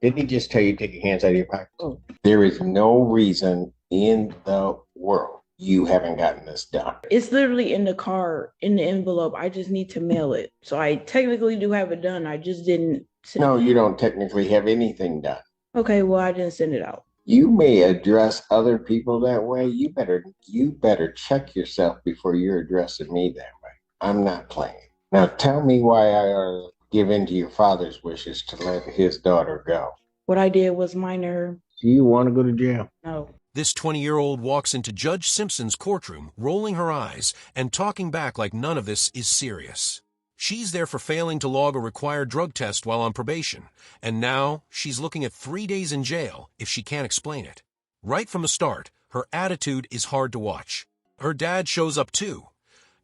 Didn't he just tell you to take your hands out of your pocket? Oh, There is no reason in the world you haven't gotten this done. it's literally in the car, in the envelope. I just need to mail it. So I technically do have it done. I just didn't send No, it. you don't technically have anything done. Okay, well, I didn't send it out. You may address other people that way. You better check yourself before you're addressing me that way. I'm not playing. Now tell me why I ought to give in to your father's wishes to let his daughter go. What I did was minor. Do you want to go to jail? No. This 20-year-old walks into Judge Simpson's courtroom, rolling her eyes and talking back like none of this is serious. She's there for failing to log a required drug test while on probation, and now she's looking at 3 days in jail if she can't explain it. Right from the start, her attitude is hard to watch. Her dad shows up too,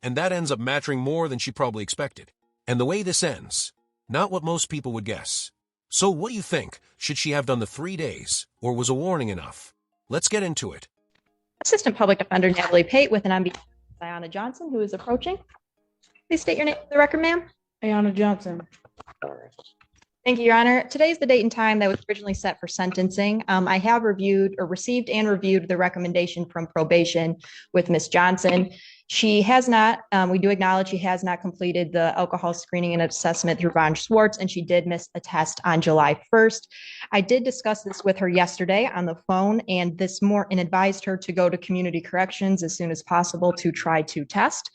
and that ends up mattering more than she probably expected. And the way this ends, not what most people would guess. So what do you think? Should she have done the 3 days, or was a warning enough? Let's get into it. Assistant Public Defender Natalie Pate with an MB Diana Johnson, who is approaching. Please state your name for the record, ma'am. Ayana Johnson. Thank you, Your Honor. Today is the date and time that was originally set for sentencing. I have received and reviewed the recommendation from probation with Ms. Johnson. She has not, we do acknowledge she has not completed the alcohol screening and assessment through Von Schwartz, and she did miss a test on July 1st. I did discuss this with her yesterday on the phone and advised her to go to community corrections as soon as possible to try to test.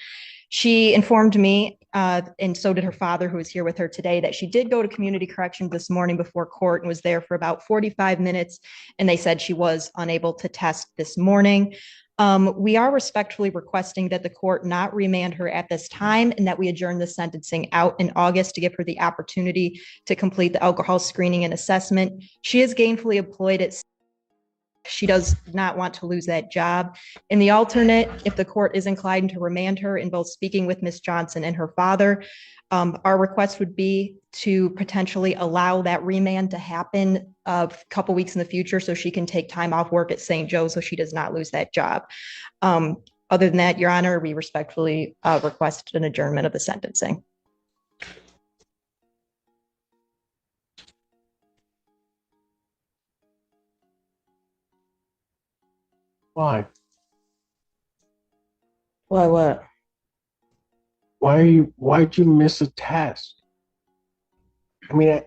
She informed me, and so did her father, who is here with her today, that she did go to community corrections this morning before court and was there for about 45 minutes, and they said she was unable to test this morning. We are respectfully requesting that the court not remand her at this time and that we adjourn the sentencing out in August to give her the opportunity to complete the alcohol screening and assessment. She is gainfully employed at she does not want to lose that job. In the alternate, if the court is inclined to remand her in both speaking with Ms. Johnson and her father, our request would be to potentially allow that remand to happen a couple weeks in the future so she can take time off work at St. Joe so she does not lose that job. Other than that, Your Honor, we respectfully request an adjournment of the sentencing. Why? Why what? Why'd you miss a test? I mean,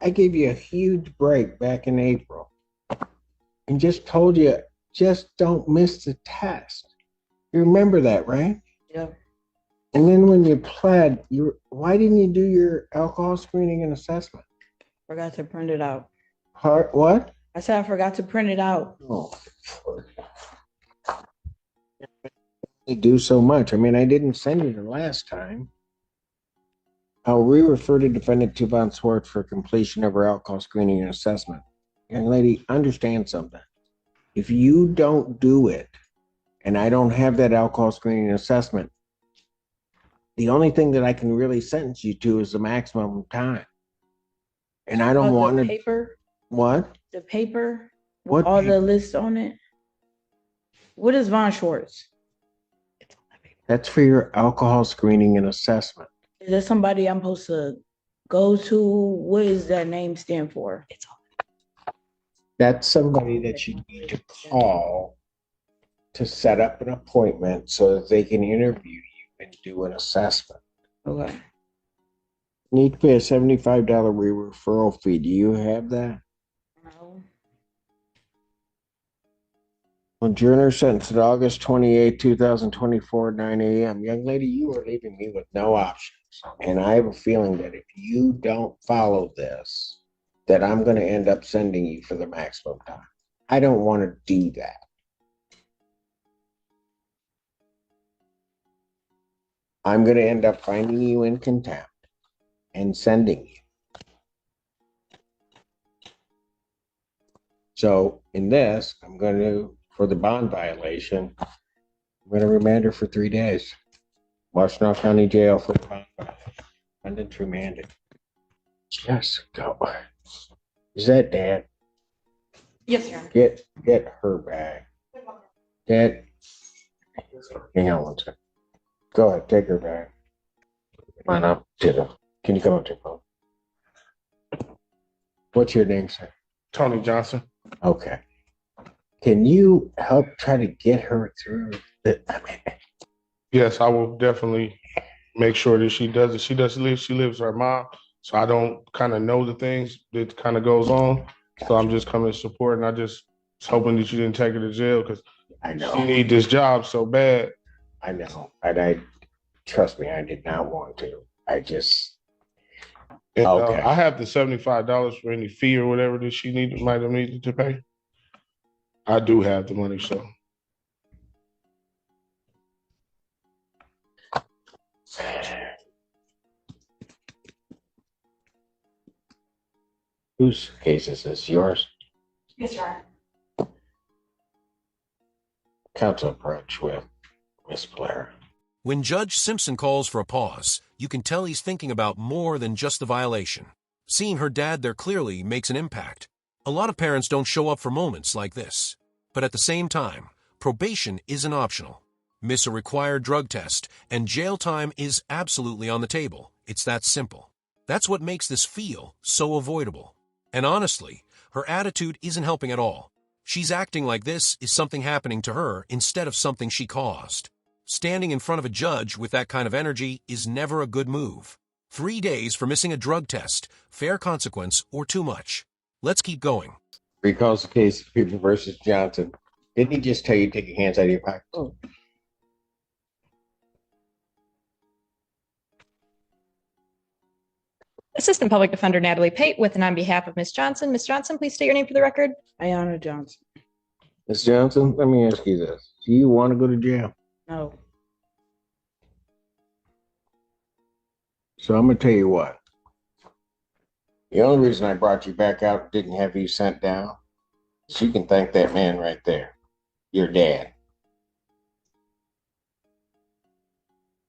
I gave you a huge break back in April and just told you, just don't miss the test. You remember that, right? Yeah. And then when you pled, why didn't you do your alcohol screening and assessment? Forgot to print it out. What? I said I forgot to print it out. Oh, they do so much. I mean, I didn't send you the last time. I'll re-refer to defendant to Von Schwartz for completion of her alcohol screening and assessment. Young lady, understand something. If you don't do it, and I don't have that alcohol screening and assessment, the only thing that I can really sentence you to is the maximum time. And I don't want to. Paper? What? The paper? What? All the lists on it? What is Von Schwartz? That's for your alcohol screening and assessment. Is there somebody I'm supposed to go to? What does that name stand for? That's somebody that you need to call to set up an appointment so that they can interview you and do an assessment. Okay. Need to pay a $75 referral fee. Do you have that? No. Adjourner sentenced at August 28, 2024, 9 a.m. Young lady, you are leaving me with no options. And I have a feeling that if you don't follow this, that I'm going to end up sending you for the maximum time. I don't want to do that. I'm going to end up finding you in contempt and sending you. So in this, I'm going to, for the bond violation, I'm going to remand her for 3 days. Washtenaw County Jail for the bond violation. Defendant's remanded. Just go. Is that Dad? Yes, Your Honor. Get her back. Dad, hang on one second. Go ahead, take her back. And up to the. Can you come up to the phone? What's your name, sir? Tony Johnson. Okay. Can you help try to get her through Yes, I will definitely make sure that she does it. She lives with her mom, so I don't kind of know the things that kind of goes on. So I'm just coming to support, and I just was hoping that you didn't take her to jail because I she know. need this job so bad. I know. And I trust me, I did not want to. I just And, okay. I have the $75 for any fee or whatever that she might have needed to pay. I do have the money, so. Whose case is this? Yours? Yes, Your Honor. Counsel approach with Miss Blair. When Judge Simpson calls for a pause, you can tell he's thinking about more than just the violation. Seeing her dad there clearly makes an impact. A lot of parents don't show up for moments like this. But at the same time, probation isn't optional. Miss a required drug test, and jail time is absolutely on the table. It's that simple. That's what makes this feel so avoidable. And honestly, her attitude isn't helping at all. She's acting like this is something happening to her instead of something she caused. Standing in front of a judge with that kind of energy is never a good move. 3 days for missing a drug test, fair consequence, or too much. Let's keep going. Recalls the case of People versus Johnson. Didn't he just tell you to take your hands out of your pocket? Oh, Assistant Public Defender Natalie Pate with and on behalf of Ms. Johnson. Ms. Johnson, please state your name for the record. Ayana Johnson. Miss Johnson, let me ask you this. Do you want to go to jail? No. So I'm going to tell you what. The only reason I brought you back out and didn't have you sent down is you can thank that man right there, your dad.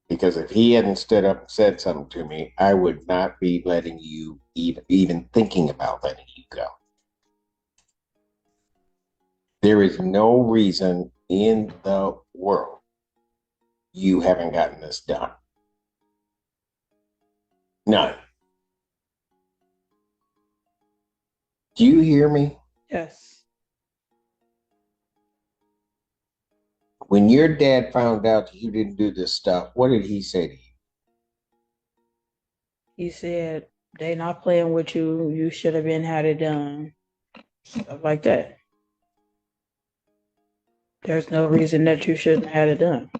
Because if he hadn't stood up and said something to me, I would not be letting you even thinking about letting you go. There is no reason in the world you haven't gotten this done. None. Do you hear me? Yes. When your dad found out that you didn't do this stuff, what did he say to you? He said, they not playing with you. You should have been had it done. Stuff like that. There's no reason that you shouldn't have it done.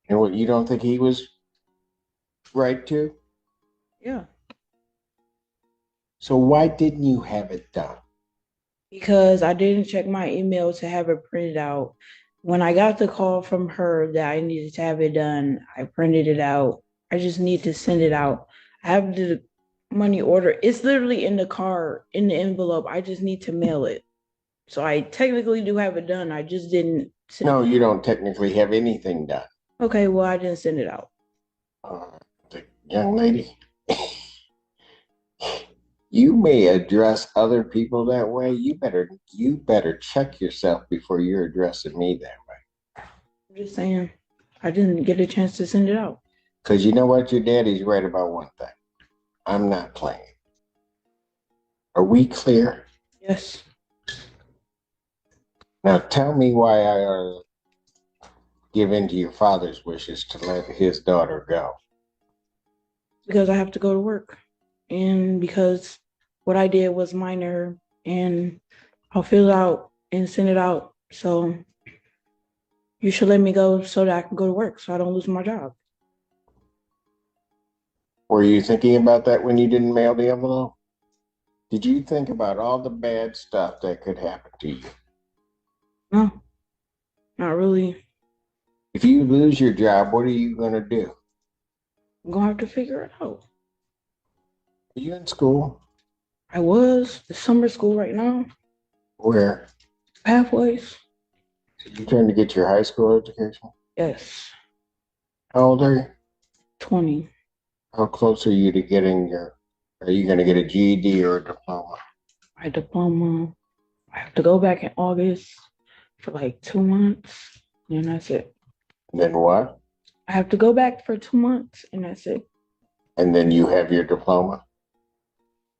And what, you don't think he was right to? Yeah. So why didn't you have it done? Because I didn't check my email to have it printed out. When I got the call from her that I needed to have it done, I printed it out. I just need to send it out. I have the money order. It's literally in the car, in the envelope. I just need to mail it. So I technically do have it done. I just didn't send No, it. you don't technically have anything done. Okay, well, I didn't send it out. The young lady, you may address other people that way. You better check yourself before you're addressing me that way. I'm just saying, I didn't get a chance to send it out. Because you know what? Your daddy's right about one thing. I'm not playing. Are we clear? Yes. Now tell me why I ought to give in to your father's wishes to let his daughter go. Because I have to go to work. And because what I did was minor, and I'll fill it out and send it out. So you should let me go so that I can go to work so I don't lose my job. Were you thinking about that when you didn't mail the envelope? Did you think about all the bad stuff that could happen to you? No, not really. If you lose your job, what are you going to do? I'm going to have to figure it out. Are you in school? I was. It's summer school right now. Where? Pathways. So you trying to get your high school education? Yes. How old are you? 20. How close are you to getting are you going to get a GED or a diploma? My diploma. I have to go back in August for like 2 months, and that's it. And then what? I have to go back for 2 months, and that's it. And then you have your diploma?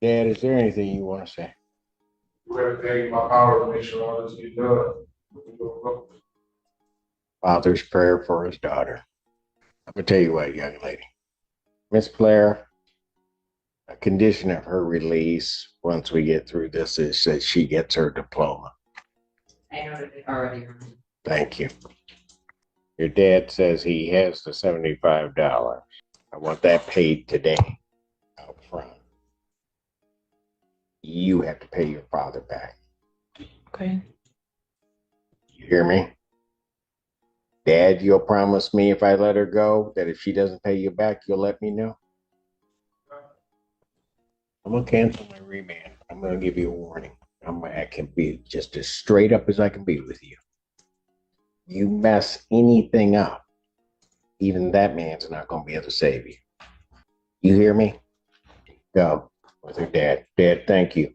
Dad, is there anything you want to say? Do everything in my power to make sure all this gets done. Father's prayer for his daughter. I'm going to tell you what, young lady. Miss Blair, a condition of her release once we get through this is that she gets her diploma. I noted it already. Thank you. Your dad says he has the $75. I want that paid today out front. You have to pay your father back. Okay. You hear me? Dad, you'll promise me if I let her go that if she doesn't pay you back, you'll let me know? I'm going to cancel my remand. I'm going to give you a warning. I can be just as straight up as I can be with you. You mess anything up, even that man's not going to be able to save you. You hear me? Go with her dad. Dad, thank you.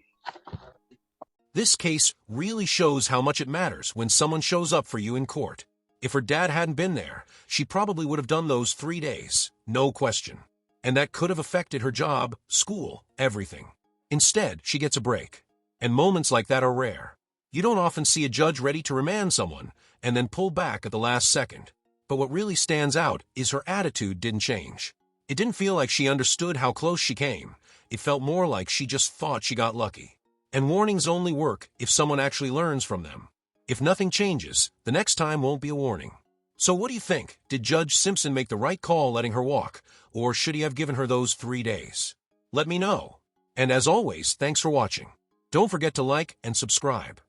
This case really shows how much it matters when someone shows up for you in court. If her dad hadn't been there, she probably would have done those 3 days, no question. And that could have affected her job, school, everything. Instead, she gets a break. And moments like that are rare. You don't often see a judge ready to remand someone and then pull back at the last second. But what really stands out is her attitude didn't change. It didn't feel like she understood how close she came. It felt more like she just thought she got lucky. And warnings only work if someone actually learns from them. If nothing changes, the next time won't be a warning. So what do you think? Did Judge Simpson make the right call letting her walk? Or should he have given her those 3 days? Let me know. And as always, thanks for watching. Don't forget to like and subscribe.